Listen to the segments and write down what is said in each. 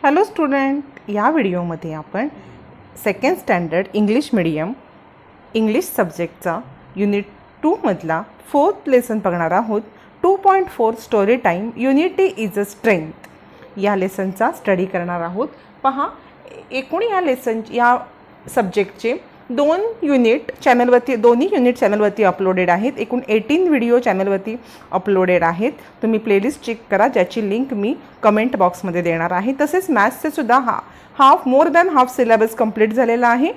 Hello student, या व्हिडिओमध्ये आपण second standard English medium English सब्जेक्टचा युनिट 2 मधला 4th लेसन बघणार आहोत. 2.4 story time unity is a strength या लेसनचा स्टडी करणार आहोत. पहा, एकूण या सब्जेक्टचे दोन्ही युनिट चॅनलवरती अपलोडेड आहेत. एकूण 18 व्हिडिओ चॅनलवरती अपलोडेड आहेत. तुम्ही प्लेलिस्ट चेक करा, ज्याची लिंक मी कमेंट बॉक्समध्ये देणार आहे. तसेच मॅथ्सचे सुद्धा more than half syllabus complete झालेला आहे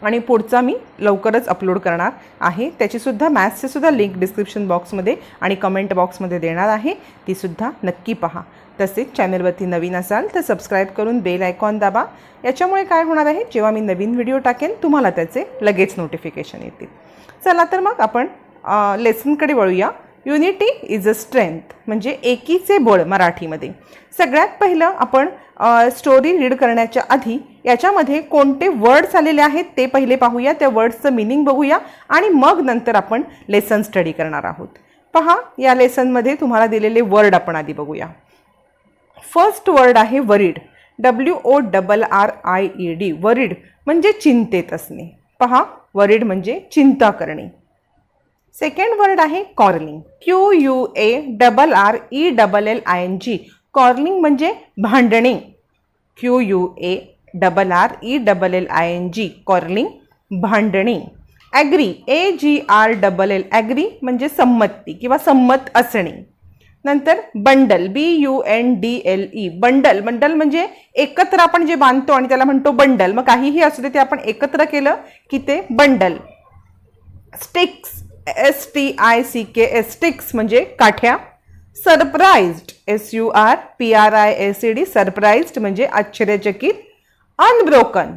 आणि पुढचा मी लवकरच अपलोड करणार आहे. त्याचीसुद्धा मॅथ्सचे सुद्धा लिंक डिस्क्रिप्शन बॉक्समध्ये आणि कमेंट बॉक्समध्ये देणार आहे, तीसुद्धा नक्की पहा. तसेच चॅनलवरती नवीन असाल तर सबस्क्राईब करून बेल आयकॉन दाबा. याच्यामुळे काय होणार आहे, जेव्हा मी नवीन व्हिडिओ टाकेन तुम्हाला त्याचे लगेच नोटिफिकेशन येतील. चला तर मग आपण लेसनकडे वळूया. युनिटी इज अ स्ट्रेंथ म्हणजे एकीचे बळ मराठीमध्ये. सगळ्यात पहिलं आपण स्टोरी रीड करण्याच्या आधी याच्यामध्ये कोणते वर्ड्स आलेले आहेत ते पहिले पाहूया, त्या वर्ड्सचं मिनिंग बघूया आणि मग नंतर आपण लेसन स्टडी करणार आहोत. पहा, या लेसनमध्ये तुम्हाला दिलेले वर्ड आपण आधी बघूया. फर्स्ट वर्ड आहे वरीड, WORRIED. वरीड म्हणजे चिंतेत असणे. पहा, वरीड म्हणजे चिंता करणे. सेकंड वर्ड आहे कॉर्लिंग, QUARRELLING. कॉर्लिंग म्हणजे भांडणे. QUARRELLING कॉर्लिंग, भांडणे. Agree, AGRLL. ॲग्री म्हणजे संमती किंवा संमत असणे. नंतर बंडल, BUNDLE. बंडल म्हणजे एकत्र आपण जे बांधतो आणि त्याला म्हणतो बंडल. मग काहीही असू दे ते आपण एकत्र केलं की ते बंडल. Sticks, STICKS. स्टिक्स म्हणजे काठ्या. Surprised, SURPRISED. सरप्राइज्ड म्हणजे आश्चर्यचकित. Unbroken,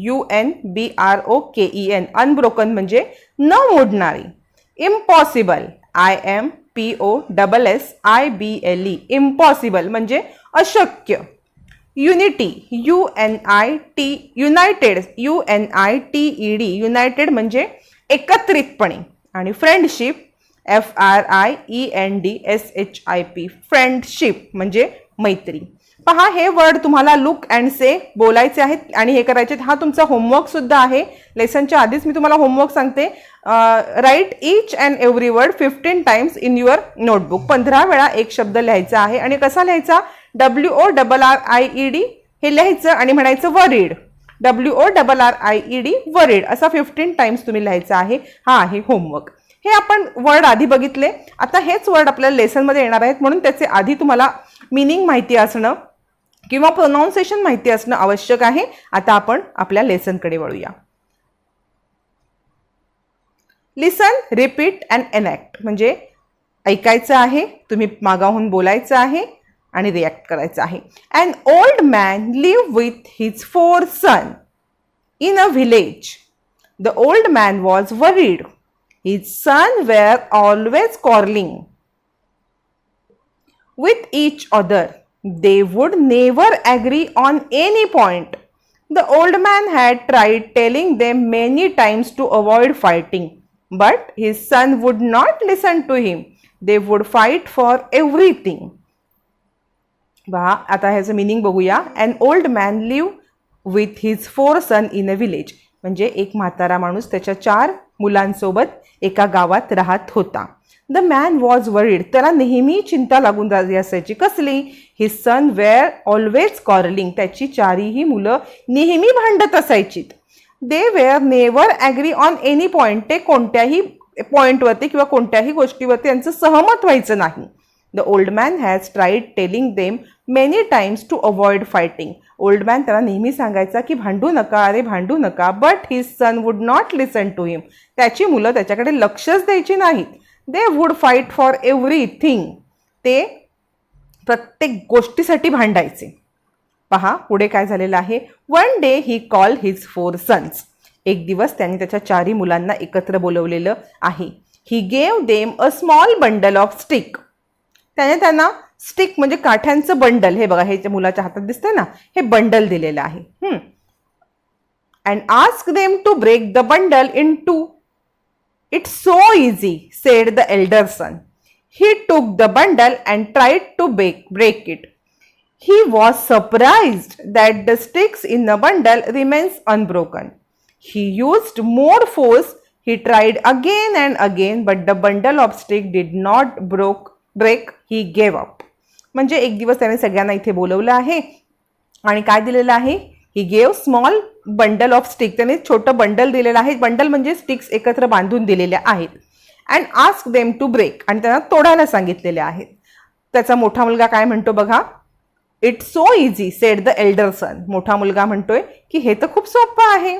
UNBROKEN. अनब्रोकन म्हणजे न मोडणारी. Impossible, IMPOSSIBLE. इम्पॉसिबल म्हणजे अशक्य. Unity, UNITED. युनायटेड म्हणजे एकत्रितपणे. आणि फ्रेंडशिप, FRIENDSHIP. फ्रेंडशिप म्हणजे मैत्री. पहा, हे वर्ड तुम्हाला लुक अँड से बोलायचे आहेत आणि हे करायचे. हा तुमचा होमवर्क सुद्धा आहे. लेसनच्या आधीच मी तुम्हाला होमवर्क सांगते. Write each and every word 15 times in your notebook. 15 वेळा एक शब्द लिहायचा आहे. आणि कसा लिहायचा, WORRIED हे लिहायचं आणि म्हणायचं वरीड. WORRIED वरीड असा 15 टाइम्स तुम्ही लिहायचा आहे. हा आहे होमवर्क. हे आपण वर्ड आधी बघितले. आता हेच वर्ड आपल्याला लेसनमध्ये येणार आहेत, म्हणून त्याचे आधी तुम्हाला मिनिंग माहिती असणं किंवा प्रोनाऊन्सिएशन माहिती असणं आवश्यक आहे. आता आपण आपल्या लेसनकडे वळूया. लिसन, रिपीट अँड एनॅक्ट म्हणजे ऐकायचं आहे, तुम्ही मागाहून बोलायचं आहे आणि रिॲक्ट करायचं आहे. An old man live with his 4 sons in a village. The old man was worried. His sons were always quarreling with each other. They would never agree on any point. The old man had tried telling them many times to avoid fighting, but his son would not listen to him. They would fight for everything. आता ह्याचं meaning बघूया. An old man lived with his 4 sons in a village. म्हणजे एक म्हातारा माणूस त्याच्या 4 मुलांसोबत एका गावात राहत होता. The man was worried. त्याला नेहमी चिंता लागून राहिली असायची. कसली? His son were always quarrelling. त्याची 4ही मुलं नेहमी भांडत असायची. They were never agree on any point. ते कोणत्याही पॉईंटवरती किंवा कोणत्याही गोष्टीवरती यांचं सहमत व्हायचं नाही. The old man has tried telling them many times to avoid fighting. Old man त्याला नेहमी सांगायचा की भांडू नका, अरे भांडू नका. But his son would not listen to him. त्याची मुलं त्याच्याकडे लक्षच द्यायची नाहीत. They would fight for everything. ते प्रत्येक गोष्टीसाठी भांडायचे. पहा, पुढे काय झालेलं आहे. One day he call his 4 sons. एक दिवस त्यांनी त्याच्या 4ही मुलांना एकत्र बोलवलेलं आहे. He gave them a small bundle of stick. त्याने त्यांना स्टिक म्हणजे काठ्यांचं बंडल, हे बघा, हे मुलाच्या हातात दिसतंय ना, हे बंडल दिलेलं आहे. And ask them to break the bundle in 2. It's so easy, said the elder son. He took the bundle and tried to break it. He was surprised that the sticks in the bundle remains unbroken. He used more force. He tried again and again, but the bundle of sticks did not break. He gave up. म्हणजे एक दिवस त्याने सगळ्यांना इथे बोलवलं आहे आणि काय दिलेलं आहे? He gave small bundle of stick. त्याने छोटं बंडल दिलेलं आहे. बंडल म्हणजे स्टिक्स एकत्र बांधून दिलेल्या आहेत. And ask them to break. आणि त्यांना तोडायला सांगितलेले आहेत. त्याचा मोठा मुलगा काय म्हणतो बघा? It's so easy said the elder सन. मोठा मुलगा म्हणतोय की हे तर खूप सोपं आहे.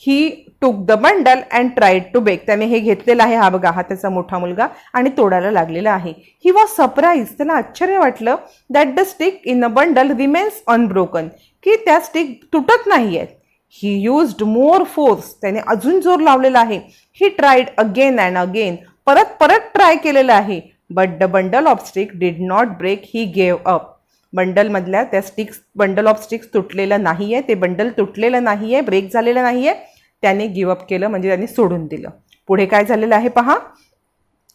He took the bundle and tried to break. त्याने हे घेतलेलं आहे. हा बघा, हा त्याचा मोठा मुलगा आणि तोडायला लागलेला आहे. He was surprise. त्याला आश्चर्य वाटलं that the stick in the bundle remains unbroken. की त्या स्टिक तुटत नाही आहेत. He used more force. त्याने अजून जोर लावलेला आहे. He tried again and again. परत परत ट्राय केलेलं आहे. But the bundle of stick did not break. He gave up. बंडलमधल्या त्या स्टिक्स, बंडल ऑफ स्टिक्स तुटलेलं नाही आहे. ते बंडल तुटलेलं नाही आहे, ब्रेक झालेलं नाही आहे. त्याने गिवअप केलं, म्हणजे त्याने सोडून दिलं. पुढे काय झालेलं आहे पहा.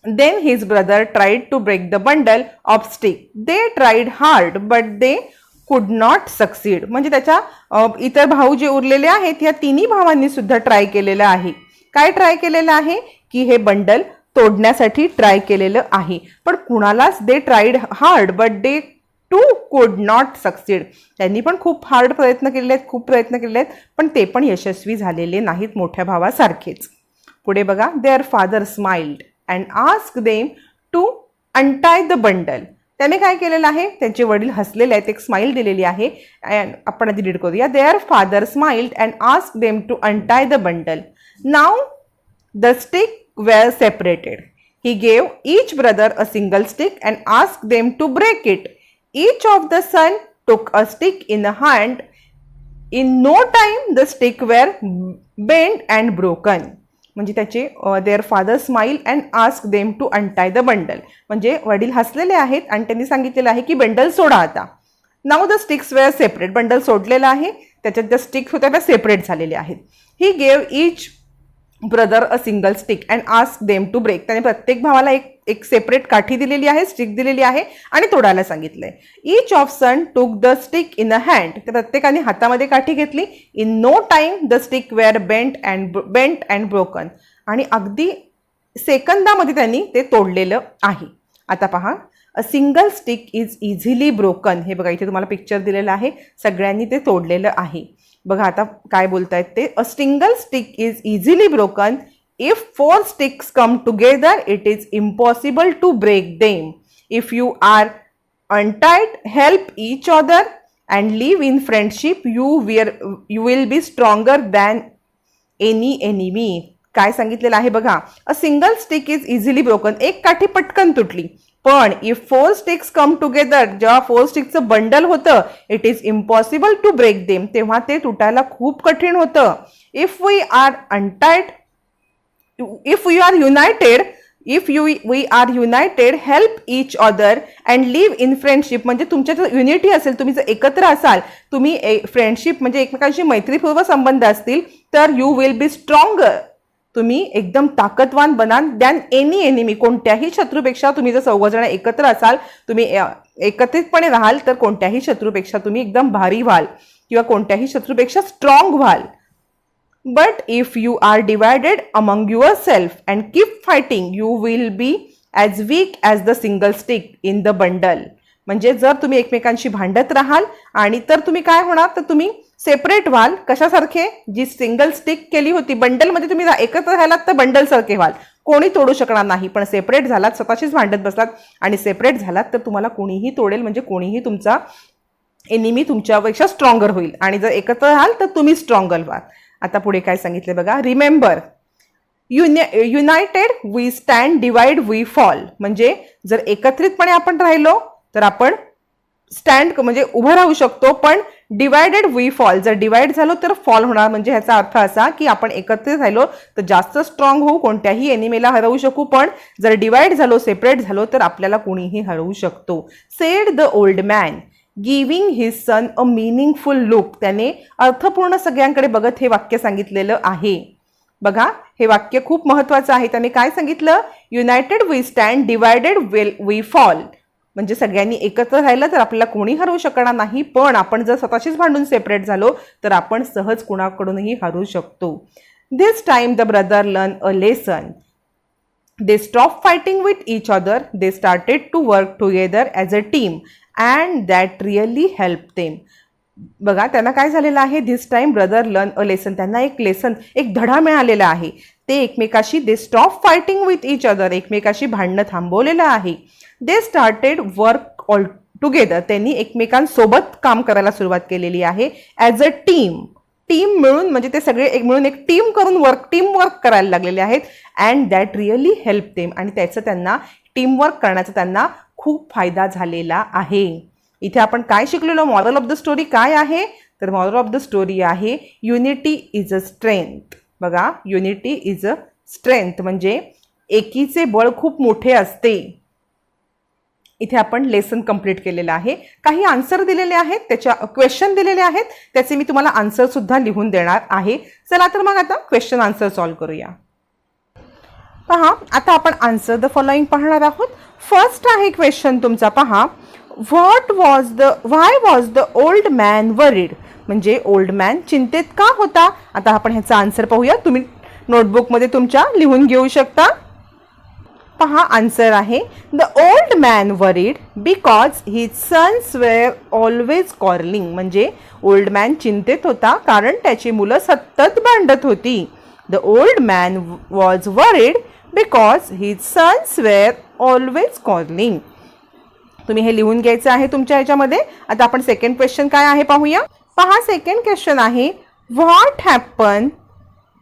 Then his brother tried to break the bundle of stick. They tried hard but they could not succeed. म्हणजे त्याच्या इतर भाऊ जे उरलेले आहेत, या तिन्ही भावांनी सुद्धा ट्राय केलेलं आहे. काय ट्राय केलेलं आहे? की हे बंडल तोडण्यासाठी ट्राय केलेलं आहे. पण कुणालाच they tried hard but they too could not succeed. त्यांनी पण खूप हार्ड प्रयत्न केलेले आहेत, खूप प्रयत्न केलेले आहेत, पण ते पण यशस्वी झालेले नाहीत मोठ्या भावासारखेच. पुढे बघा. Their father smiled and ask them to untie the bundle. त्याने काय केलेलं आहे? त्यांचे वडील हसलेले आहेत. एक स्माइल दिलेली आहे. आपण आधी रीड करूया. Their father smiled and ask them to untie the bundle. Now the stick were separated. He gave each brother a single stick and ask them to break it. Each of the son took a stick in a hand. In no time the stick were bent and broken. म्हणजे त्याचे their father smile and ask them to untie the bundle. म्हणजे वडील हसलेले आहेत आणि त्यांनी सांगितलेलं आहे की बंडल सोडा आता. Now the sticks were separate. Bundle सोडलेलं आहे, त्याच्यात ज्या स्टिक्स होत्या त्या सेपरेट झालेल्या आहेत. He gave each brother a single stick and ask them to break. त्याने प्रत्येक भावाला एक सेपरेट काठी दिलेली आहे, स्टिक दिलेली आहे आणि तोडायला सांगितलंय. Each of son took the stick in a hand. तर प्रत्येकाने हातामध्ये काठी घेतली. In no time the stick were bent and broken. आणि अगदी सेकंदामध्ये त्यांनी ते तोडलेलं आहे. आता पहा. A single stick is easily broken. हे बघा, इथे तुम्हाला पिक्चर दिलेलं आहे. सगळ्यांनी ते तोडलेलं आहे. बघा आता काय बोलतायत ते. अ single stick is easily broken. If 4 sticks come together, it is impossible to break them. If you are untied, help each other and live in friendship, you will be stronger than any enemy. काय सांगितलेलं आहे बघा. अ single stick is easily broken. एक काठी पटकन तुटली. पण if 4 sticks come together, जेव्हा 4 स्टिक्सचं बंडल होतं, it is impossible to break them. तेव्हा ते तुटायला खूप कठीण होतं. If we are untied, if we are united, help each other and live in friendship. म्हणजे तुमच्यात युनिटी असेल, तुम्ही जर एकत्र असाल, तुम्ही फ्रेंडशिप म्हणजे एकमेकांशी मैत्रीपूर्व संबंध असतील, तर यू विल बी स्ट्रॉंगर. तुम्ही एकदम ताकदवान बनाल दॅन एनी एनिमी. कोणत्याही शत्रूपेक्षा तुम्ही जर 4 जण एकत्र असाल, तुम्ही एकत्रितपणे राहाल, तर कोणत्याही शत्रूपेक्षा तुम्ही एकदम भारी व्हाल किंवा कोणत्याही शत्रूपेक्षा स्ट्रॉंग व्हाल. But if you are divided among yourself and keep fighting, you will be as weak as the single stick in the bundle. म्हणजे जर तुम्ही एकमेकांशी भांडत राहाल आणि तर तुम्ही काय होणार, तर तुम्ही सेपरेट व्हाल. कशासारखे? जी सिंगल स्टिक केली होती बंडलमध्ये तुम्ही एकत्र राहिलात तर बंडल सारखे व्हाल. कोणी तोडू शकणार नाही. पण सेपरेट झालात, स्वतःशीच भांडत बसलात आणि सेपरेट झालात, तर तुम्हाला कोणीही तोडेल. म्हणजे कोणीही तुमचा एनिमी तुमच्यापेक्षा स्ट्रॉंगर होईल. आणि जर एकत्र राहाल तर तुम्ही स्ट्रॉंगर व्हाल. आता पुढे काय सांगितले बघा. Remember, united we stand, divide we fall. म्हणजे जर एकत्रितपणे आपण राहिलो तर आपण स्टँड म्हणजे उभं राहू शकतो, पण डिवायडेड वी फॉल. जर डिवाइड झालो तर फॉल होणार. म्हणजे ह्याचा अर्थ असा की आपण एकत्रित राहिलो तर जास्त स्ट्रॉंग होऊ, कोणत्याही एनिमीला हरवू शकू. पण जर डिवाइड झालो, सेपरेट झालो, तर आपल्याला कोणीही हरवू शकतो. Sed the old man giving his son a meaningful look. त्याने अर्थपूर्ण सगळ्यांकडे बघत हे वाक्य सांगितलेलं आहे. बघा, हे वाक्य खूप महत्वाचं आहे. त्याने काय सांगितलं? United we stand, divided we fall. म्हणजे सगळ्यांनी एकत्र राहिलं तर आपल्याला कोणी हरवू शकणार नाही, पण आपण जर स्वतःशीच भांडून सेपरेट झालो तर आपण सहज कुणाकडूनही हरवू शकतो. This time the brother learn a lesson. They stopped fighting with each other. They started to work together as a team and that really helped them. बघा त्यांना काय झालेलं आहे, this time brother learn a lesson, त्यांना एक धडा मिळालेला आहे. ते एकमेकाशी they stop fighting with each other, एकमेकाशी भांडणं थांबवलेलं आहे. They started work all together, त्यांनी एकमेकांसोबत काम करायला सुरुवात केलेली आहे. ॲज अ टीम मिळून, म्हणजे ते सगळे मिळून एक टीम करून टीम वर्क करायला लागलेले आहेत. And that really help them, आणि त्याचं त्यांना टीमवर्क करण्याचा त्यांना खूप फायदा झालेला आहे. इथे आपण काय शिकलेलो, मॉरल ऑफ द स्टोरी काय आहे, तर मॉरल ऑफ द स्टोरी आहे युनिटी इज अ स्ट्रेंथ. बघा, युनिटी इज अ स्ट्रेंथ म्हणजे एकीचे बळ खूप मोठे असते. इथे आपण लेसन कंप्लीट केलेलं आहे. काही आन्सर दिलेले आहेत, त्याच्या क्वेश्चन दिलेले आहेत, त्याचे मी तुम्हाला आन्सर सुद्धा लिहून देणार आहे. चला तर मग आता क्वेश्चन आन्सर सॉल्व्ह करूया. पहा, आता आपण आन्सर द फॉलोइंग पाहणार आहोत. फर्स्ट आहे क्वेश्चन तुमचा, पहा, why was the old man worried, म्हणजे ओल्ड मॅन चिंतेत का होता. आता आपण ह्याचा आन्सर पाहूया. तुम्ही नोटबुकमध्ये तुमच्या लिहून घेऊ शकता. पहा, आन्सर आहे the old man worried because his sons were always quarrelling, म्हणजे ओल्ड मॅन चिंतेत होता कारण त्याची मुलं सतत भांडत होती. The old man was worried because his sons were always quarrelling. तुम्ही हे लिहून घ्यायचं आहे तुमच्या ह्याच्यामध्ये. आता आपण सेकंड क्वेश्चन काय आहे पाहूया. पहा, सेकंड क्वेश्चन आहे what happen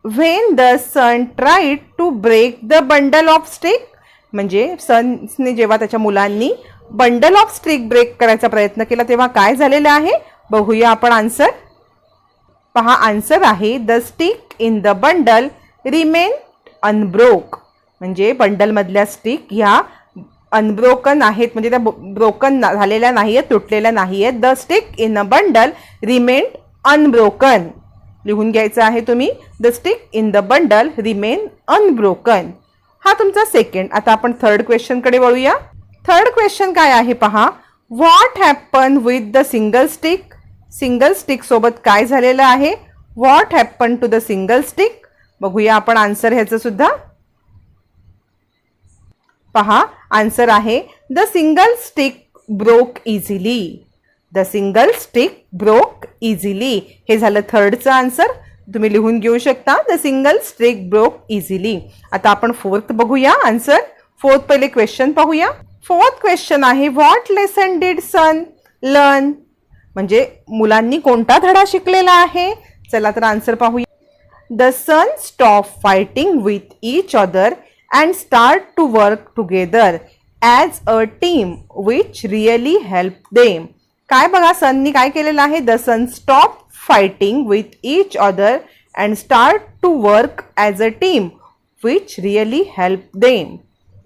when the son tried to break the bundle of stick, म्हणजे सनने जेव्हा त्याच्या मुलांनी बंडल ऑफ स्टिक ब्रेक करायचा प्रयत्न केला तेव्हा काय झालेलं आहे, बघूया आपण आन्सर. पहा, आन्सर आहे the stick in the bundle remain unbroke, म्हणजे बंडलमधल्या स्टिक ह्या अनब्रोकन आहेत, म्हणजे त्या ब्रोकन झालेल्या नाही आहेत, तुटलेल्या नाही आहेत. The stick in a bundle remain unbroken, लिहून घ्यायचं आहे तुम्ही. The stick in the bundle remain unbroken. हा तुमचा सेकंड. आता आपण थर्ड क्वेश्चनकडे वळूया. थर्ड क्वेश्चन काय आहे पहा, what happen with the single stick, single stick सोबत काय झालेलं आहे. What happen to the single stick, बघूया आपण आन्सर ह्याचं सुद्धा. पहा, आन्सर आहे the single stick broke easily, the single stick broke easily. हे झालं थर्डचं आन्सर, तुम्ही लिहून घेऊ शकता. The single stick broke easily. आता आपण फोर्थ बघूया आन्सर. फोर्थ पहिले क्वेश्चन पाहूया. फोर्थ क्वेश्चन आहे what lesson did son learn, म्हणजे मुलांनी कोणता धडा शिकलेला आहे. चला तर आन्सर पाहूया. The son stop fighting with each other and start to work together as a team which really help them. काय बघा, सननी काय केलेलं आहे, the son stop fighting with each other and start to work as a team which really help them.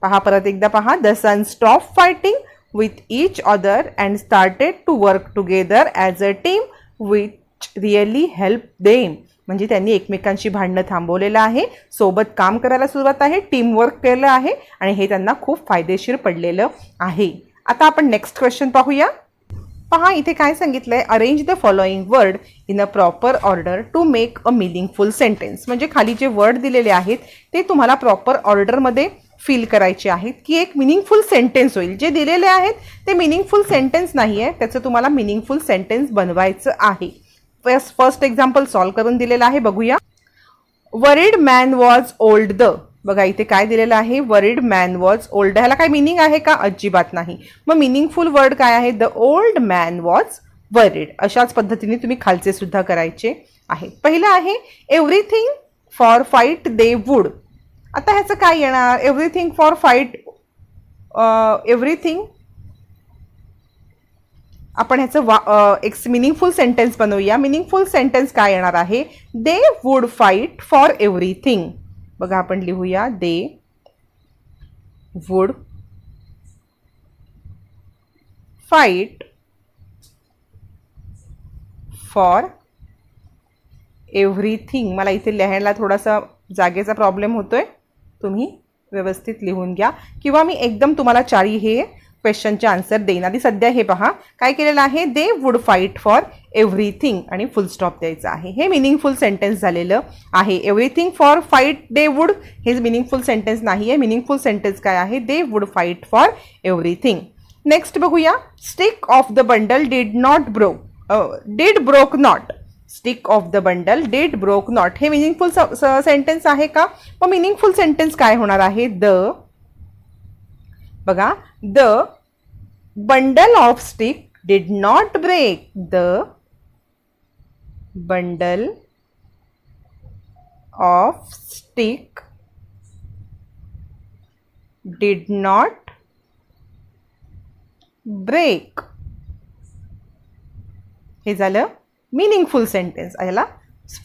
पहा, परत एकदा पहा. The son stop fighting with each other and started to work together as a team which really help them, म्हणजे त्यांनी एकमेकांशी भांडणं थांबवलेलं आहे, सोबत काम करायला सुरुवात आहे, टीमवर्क केलं आहे आणि हे त्यांना खूप फायदेशीर पडलेलं आहे. आता आपण नेक्स्ट क्वेश्चन पाहूया. पहा, इथे काय सांगितलंय, arrange the following word in a proper order to make a meaningful sentence, म्हणजे खाली जे वर्ड दिलेले आहेत ते तुम्हाला प्रॉपर ऑर्डरमध्ये फिल करायचे आहेत की एक मिनिंगफुल सेंटेन्स होईल. जे दिलेले आहेत ते मिनिंगफुल सेंटेन्स नाही आहे, त्याचं तुम्हाला मिनिंगफुल सेंटेन्स बनवायचं आहे. फर्स्ट एक्झाम्पल सॉल्व करून दिलेलं आहे, बघूया. Worried man was old the, बघा इथे काय दिलेलं आहे, वरीड मॅन वॉज ओल्ड. ह्याला काय मिनिंग आहे का, अजिबात नाही. मग मिनिंगफुल वर्ड काय आहे, the old man was worried. अशाच पद्धतीने तुम्ही खालचे सुद्धा करायचे आहे. पहिलं आहे everything for fight they wood. आता ह्याचं काय येणार, एव्हरीथिंग फॉर फाईट, एव्हरीथिंग आपण ह्याचं एक मिनिंगफुल सेंटेन्स बनवूया. मिनिंगफुल सेंटेन्स काय येणार आहे, दे वूड फाईट फॉर एव्हरीथिंग. बघा आपण लिहूया, दे वूड फाईट फॉर एव्हरीथिंग. मला इथे लिहायला थोडासा जागेचा प्रॉब्लेम होतोय, तुम्ही व्यवस्थित लिहून घ्या, किंवा मी एकदम तुम्हाला चारी हे क्वेश्चनचे आन्सर देईन. आधी सध्या हे पहा काय केलेलं आहे, they would fight for everything आणि फुल स्टॉप द्यायचं आहे. हे मिनिंगफुल सेंटेन्स झालेलं आहे. Everything for fight they would हे मिनिंगफुल सेंटेन्स नाही आहे. मिनिंगफुल सेंटेन्स काय आहे, they would fight for everything. Next बघूया, stick of the bundle did broke not. Stick of the bundle did broke not हे meaningful sentence आहे का? मग मिनिंगफुल सेंटेन्स काय होणार आहे, बघा, the bundle of stick did not break. The bundle of stick did not break. हे झालं मिनिंगफुल सेंटेन्स. याला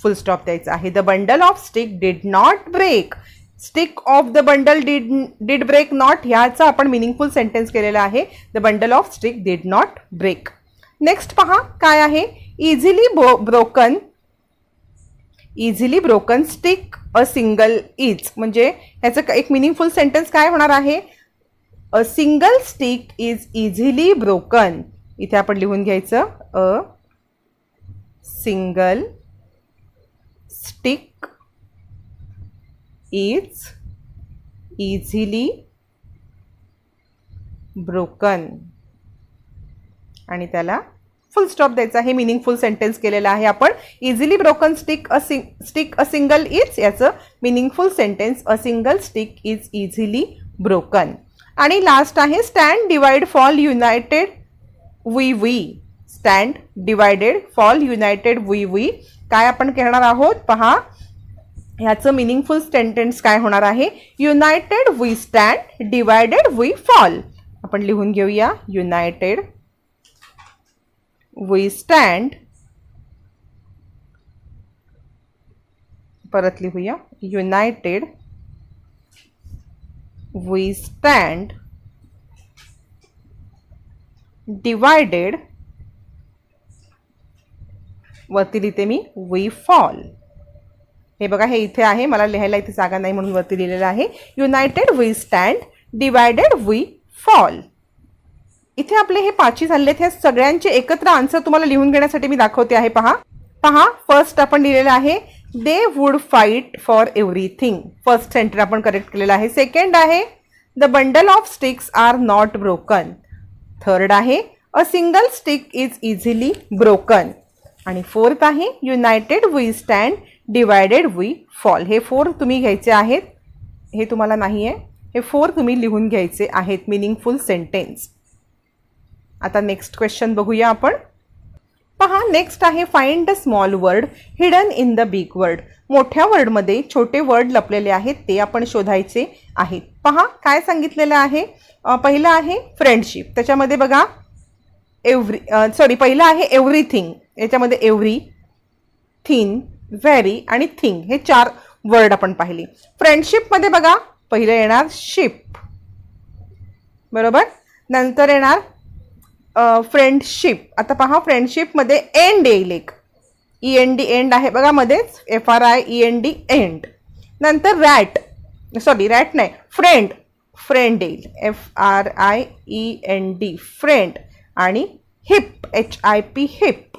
फुल स्टॉप द्यायचा आहे. The bundle of stick did not break. Stick of the bundle did break not ह्याचा आपण meaningful sentence केलेला आहे. The bundle of stick did not break. Next पहा काय आहे, easily broken stick a single is. म्हणजे ह्याचं एक मिनिंगफुल सेंटेन्स काय होणार आहे, a single stick is easily broken. इथे आपण लिहून घ्यायचं, a single stick is easily broken आणि त्याला फुल स्टॉप द्यायचा. हे मिनिंगफुल सेंटेन्स केलेलं आहे आपण. Easily broken stick a single is याचं meaningful sentence, a single stick is easily broken. आणि लास्ट आहे, stand divide fall united we. Stand divided fall united we. काय आपण करणार आहोत पहा, ह्याचं मिनिंगफुल सेंटेन्स काय होणार आहे, united we stand divided we fall. आपण लिहून घेऊया, युनायटेड वी स्टँड, परत लिहूया, युनायटेड वी स्टँड डिवायडेड, वरती लिहिते मी, वी फॉल. हे बघा, हे इथे आहे, मला लिहायला इथे जागा नाही म्हणून वरती लिहिलेलं आहे, united we stand divided we fall. इथे आपले हे 5 झालेले आहेत. ह्या सगळ्यांचे एकत्र आन्सर तुम्हाला लिहून घेण्यासाठी मी दाखवते आहे. पहा, फर्स्ट आपण लिहिलेलं आहे, they would fight for everything. First sentence आपण करेक्ट केलेला आहे. सेकंड आहे, the bundle of sticks are not broken. Third आहे, a single stick is easily broken. आणि फोर्थ आहे, united we stand divided we fall. हे 4 तुम्ही घ्यायचे आहेत. हे तुम्हाला नाही आहे, हे 4 तुम्ही लिहून घ्यायचे आहेत मिनिंगफुल सेंटेन्स. आता नेक्स्ट क्वेश्चन बघूया आपण. पहा, नेक्स्ट आहे, find the small word hidden in the big word. मोठ्या वर्डमध्ये छोटे वर्ड लपलेले आहेत, ते आपण शोधायचे आहेत. पहा काय सांगितलेलं आहे. पहिलं आहे फ्रेंडशिप. त्याच्यामध्ये बघा पहिलं आहे एव्हरीथिंग. याच्यामध्ये एव्हरी, थिन, व्हेरी आणि थिंग हे 4 वर्ड आपण पाहिले. फ्रेंडशिपमध्ये बघा पहिलं येणार शिप, बरोबर. नंतर येणार फ्रेंडशिप. आता पहा, फ्रेंडशिपमध्ये एंड येईल, एक END एंड आहे बघा मध्येच, FRIEND एंड. नंतर रॅट नाही, फ्रेंड येईल, FRIEND फ्रेंड. आणि हिप, HIP हिप.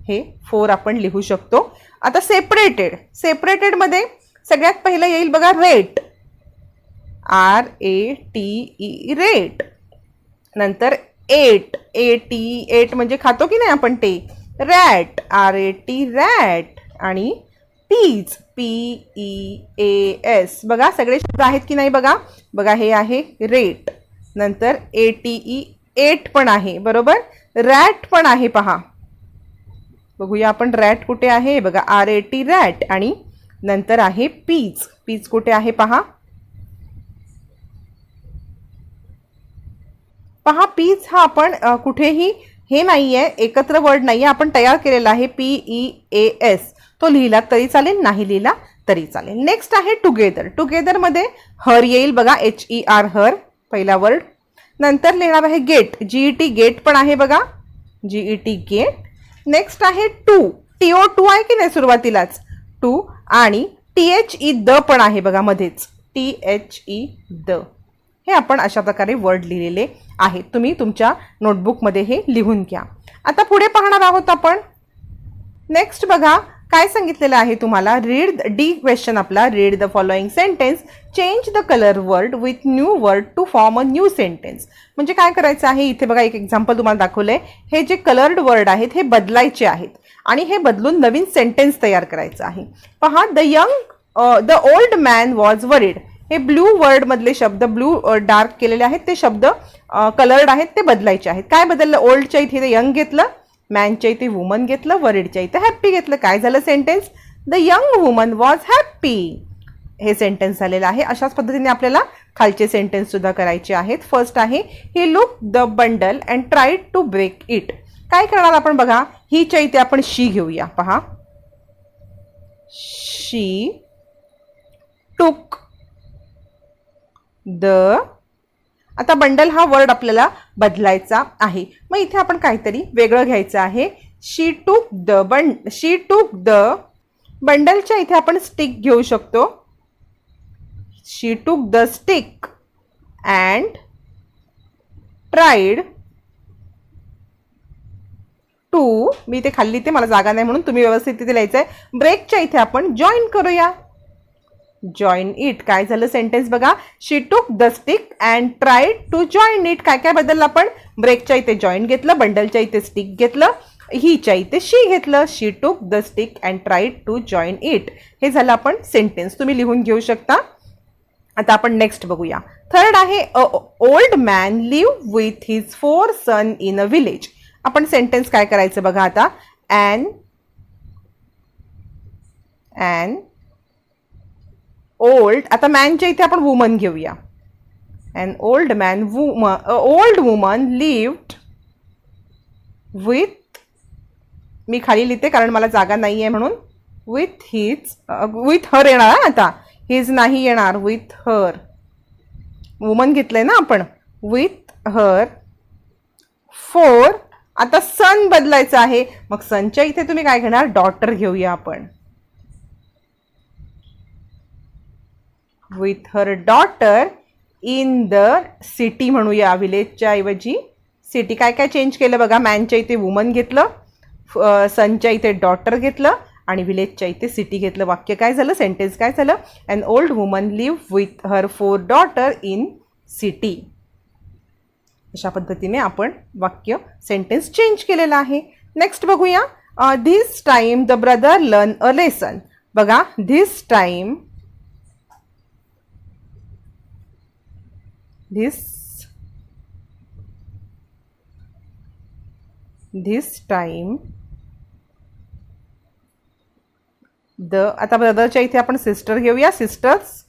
हे 4 आपण लिहू शकतो. आता सेपरेटेडमध्ये सगळ्यात पहिलं येईल बघा रेट, RATE रेट. नंतर एट म्हणजे खातो की नाही आपण ते, रॅट, RAT रॅट. आणि पीज, PEAS. बघा सगळे शब्द आहेत की नाही बघा हे आहे रेट. नंतर ATE एट पण आहे, बरोबर. रॅट पण आहे, पहा बघूया आपण रॅट कुठे आहे, बघा RAT रॅट. आणि नंतर आहे पीज कुठे आहे पहा पीज हा आपण कुठेही हे नाहीये, एकत्र वर्ड नाहीये, आपण तयार केलेला आहे, PEAS. तो लिहिला तरी चालेल, नाही लिहिला तरी चालेल. नेक्स्ट आहे टुगेदर मध्ये हर येईल बघा, HER हर पहिला वर्ड. नंतर लिहिणार आहे गेट, GET गेट पण आहे बघा, GET गेट. नेक्स्ट आहे TO आहे की नाही सुरुवातीलाच, टू. आणि THE द पण आहे बघा मध्येच, THE द. हे आपण अशा प्रकारे वर्ड लिहिलेले आहेत. तुम्ही तुमच्या नोटबुकमध्ये हे लिहून घ्या. आता पुढे पाहणार आहोत आपण. नेक्स्ट बघा काय सांगितलेलं आहे तुम्हाला. रीड डी क्वेश्चन आपला. Read the following sentence, change the colour word with new word to form a new sentence. म्हणजे काय करायचं आहे, इथे बघा एक एक्झाम्पल तुम्हाला दाखवलंय. हे जे कलर्ड वर्ड आहेत हे बदलायचे आहेत आणि हे बदलून नवीन सेंटेन्स तयार करायचं आहे. पहा, the old man was worried. हे ब्लू वर्ड मधले शब्द, ब्लू डार्क केलेले आहेत ते शब्द कलर्ड आहेत, ते बदलायचे आहेत. काय बदललं, ओल्डच्या इथे यंग घेतलं, मॅनच्या इथे वुमन घेतलं, वरीडच्या इथे हॅप्पी घेतलं. काय झालं sentence, the young woman was happy. हे सेंटेन्स झालेलं आहे. अशाच पद्धतीने आपल्याला खालचे सेंटेन्स सुद्धा करायचे आहेत. फर्स्ट आहे, he look the bundle and tried to break it. काय करणार आपण बघा, हीच्या इथे आपण शी घेऊया. पहा, शी टूक द. आता बंडल हा वर्ड आपल्याला बदलायचा आहे. मग इथे आपण काहीतरी वेगळं घ्यायचं आहे. शी टूक द बंडलच्या इथे आपण स्टिक घेऊ शकतो. She took the stick and tried to. मी इथे खाल्ली, ते मला जागा नाही म्हणून तुम्ही व्यवस्थित तिथे लिहायचं आहे. ब्रेकच्या इथे आपण जॉईन करूया. Join it. काय झालं सेंटेन्स बघा, she took the stick and tried to join it. काय काय बदललं आपण, ब्रेकच्या इथे जॉईन घेतलं, बंडलच्या इथे स्टिक घेतलं, हीच्या इथे शी घेतलं. She took the stick and tried to join it. हे झालं आपण सेंटेन्स. तुम्ही लिहून घेऊ शकता. आता आपण नेक्स्ट बघूया. थर्ड आहे, old man live with his 4 son in a village. आपण सेंटेन्स काय करायचं बघा आता. And old. आता मॅनच्या इथे आपण वुमन घेऊया. An old woman lived with, मी खाली लिहिते कारण मला जागा नाही आहे म्हणून, विथ हर येणार. आता हिज नाही येणार, विथ हर. वुमन घेतलंय ना आपण, विथ हर 4. आता सन बदलायचं आहे. मग सनच्या इथे तुम्ही काय घेणार, डॉटर घेऊया आपण. With her daughter in the city म्हणूया, विलेजच्या ऐवजी सिटी. काय काय चेंज केलं बघा, मॅनच्या इथे वुमन घेतलं, सनच्या इथे डॉटर घेतलं आणि विलेजच्या इथे सिटी घेतलं. वाक्य काय झालं, सेंटेन्स काय झालं, an old woman live with her 4 daughter in city. अशा पद्धतीने आपण वाक्य सेंटेन्स चेंज केलेलं आहे. नेक्स्ट बघूया. This time the brother learn a lesson. बघा, धिस टाइम द. आता ब्रदरच्या इथे आपण सिस्टर घेऊया. Sisters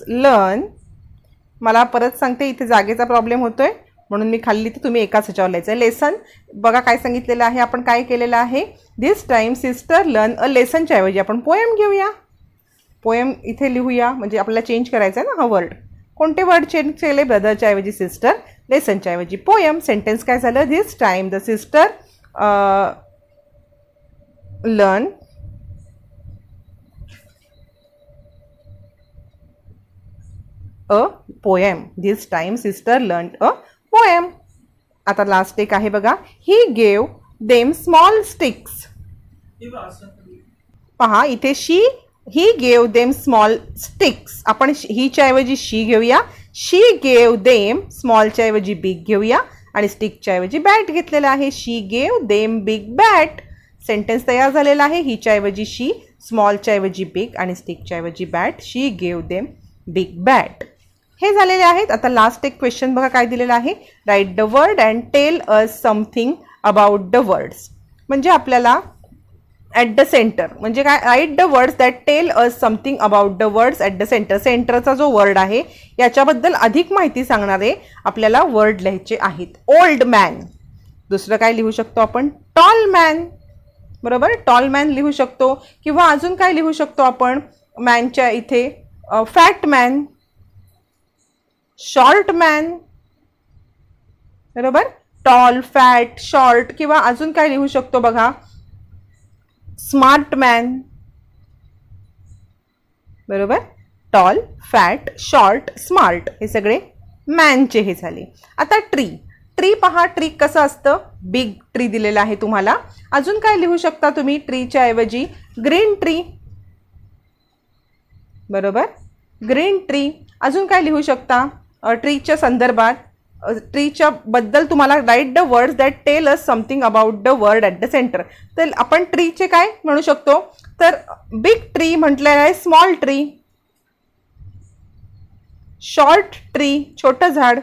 learn. मला परत सांगते, इथे जागेचा प्रॉब्लेम होतोय म्हणून मी खाल्ली, तर तुम्ही एकाच ह्याच्यावर लिहायचं. लेसन बघा काय सांगितलेलं आहे, आपण काय केलेलं आहे. This time sister learn a लेसनच्या ऐवजी आपण पोएम घेऊया. पोएम इथे लिहूया, म्हणजे आपल्याला चेंज करायचं आहे ना हा वर्ड. कोणते वर्ड चेंज केले, ब्रदरच्या ऐवजी सिस्टर, लेसनच्या ऐवजी पोएम. सेंटेन्स काय झालं, this time the sister learn a poem. This time sister learn a poem. आता लास्ट एक आहे बघा. He gave them small sticks. पहा इथे he gave them small sticks. आपण हीच्या ऐवजी शी घेऊया. शी गेव देम, स्मॉलच्या ऐवजी बिग घेऊया आणि स्टिकच्या ऐवजी बॅट घेतलेला आहे. She gave them big bat. Sentence तयार झालेला आहे. हीच्या ऐवजी शी, स्मॉलच्या ऐवजी बिग आणि स्टिकच्या ऐवजी बॅट. शी गेव देम बिग बॅट. हे झालेले आहेत. आता लास्ट एक क्वेश्चन बघा काय दिलेला आहे. Write the word and tell us something about the words. म्हणजे आपल्याला ॲट द सेंटर म्हणजे काय, write the words that tell us something about the words at the centre. सेंटरचा जो वर्ड आहे याच्याबद्दल अधिक माहिती सांगणारे आपल्याला वर्ड लिहायचे आहेत. Old man. दुसरं काय लिहू शकतो आपण, टॉल मॅन. बरोबर, टॉल मॅन लिहू शकतो. किंवा अजून काय लिहू शकतो आपण, मॅनच्या इथे फॅट मॅन, शॉर्ट मॅन. बरोबर, टॉल, फॅट, शॉर्ट. किंवा अजून काय लिहू शकतो बघा, स्मार्ट मॅन. बरोबर, टॉल, फॅट, शॉर्ट, स्मार्ट हे सगळे मॅनचे हे झाले. आता ट्री. ट्री पहा, ट्री कसं असतं, बिग ट्री दिलेलं आहे तुम्हाला. अजून काय लिहू शकता तुम्ही ट्रीच्या ऐवजी? ग्रीन ट्री, बरोबर, ग्रीन ट्री. अजून काय लिहू शकता ट्रीच्या संदर्भात? ट्रीच्या बद्दल तुम्हाला write the words that tell us something about the word at the centre. तर आपण ट्रीचे काय म्हणू शकतो? तर बिग ट्री म्हटलेलं आहे, स्मॉल ट्री, शॉर्ट ट्री, छोटं झाड,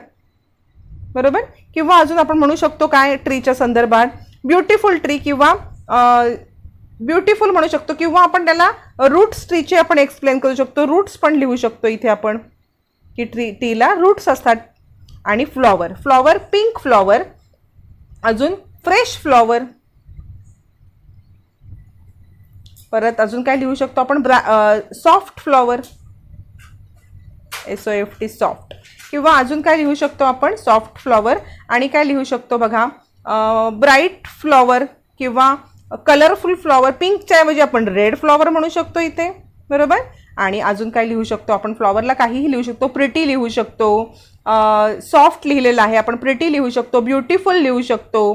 बरोबर. किंवा अजून आपण म्हणू शकतो काय ट्रीच्या संदर्भात? ब्युटिफुल ट्री किंवा ब्युटिफुल म्हणू शकतो. किंवा आपण त्याला रूट्स ट्रीचे आपण एक्सप्लेन करू शकतो, रूट्स पण लिहू शकतो इथे आपण की ट्रीला रूट्स असतात. आणि फ्लॉवर, फ्लॉवर पिंक फ्लॉवर, अजून फ्रेश फ्लॉवर. परत अजून काय लिहू शकतो आपण? Soft flower, SOFT soft. किंवा अजून काय लिहू शकतो आपण? Soft flower. आणि काय लिहू शकतो बघा? ब्राईट फ्लॉवर किंवा कलरफुल फ्लॉवर. पिंकच्या ऐवजी आपण रेड फ्लॉवर म्हणू शकतो इथे, बरोबर. आणि अजून काय लिहू शकतो आपण? फ्लॉवरला काहीही लिहू शकतो. प्रिटी लिहू शकतो, सॉफ्ट लिहिलेलं आहे आपण, प्रिटी लिहू शकतो, ब्युटिफुल लिहू शकतो,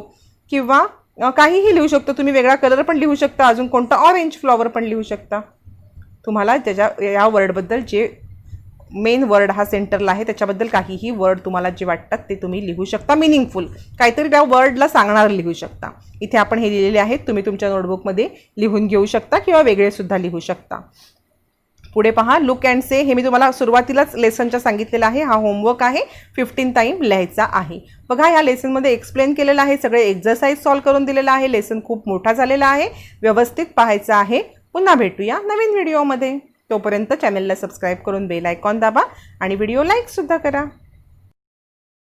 किंवा काहीही लिहू शकतो तुम्ही. वेगळा कलर पण लिहू शकता. अजून कोणता? ऑरेंज फ्लॉवर पण लिहू शकता. तुम्हाला त्याच्या या वर्डबद्दल जे मेन वर्ड हा सेंटरला आहे त्याच्याबद्दल काहीही वर्ड तुम्हाला जे वाटतात ते तुम्ही लिहू शकता. मिनिंगफुल काहीतरी त्या वर्डला सांगणार लिहू शकता. इथे आपण हे लिहिलेले आहेत, तुम्ही तुमच्या नोटबुकमध्ये लिहून घेऊ शकता किंवा वेगळे सुद्धा लिहू शकता. पुढे पहा, लुक अँड से. हे मी तुम्हाला सुरुवातीलाच लेसनच्या सांगितलेलं आहे. हा होमवर्क आहे, 15 टाईम लिहायचा आहे. बघा, ह्या लेसनमध्ये एक्सप्लेन केलेलं आहे, सगळे एक्झरसाइज सॉल्व करून दिलेलं आहे. लेसन खूप मोठा झालेला आहे, व्यवस्थित पाहायचं आहे. पुन्हा भेटूया नवीन व्हिडिओमध्ये. तोपर्यंत चॅनलला सबस्क्राईब करून बेल आयकॉन दाबा आणि व्हिडिओ लाईक सुद्धा करा.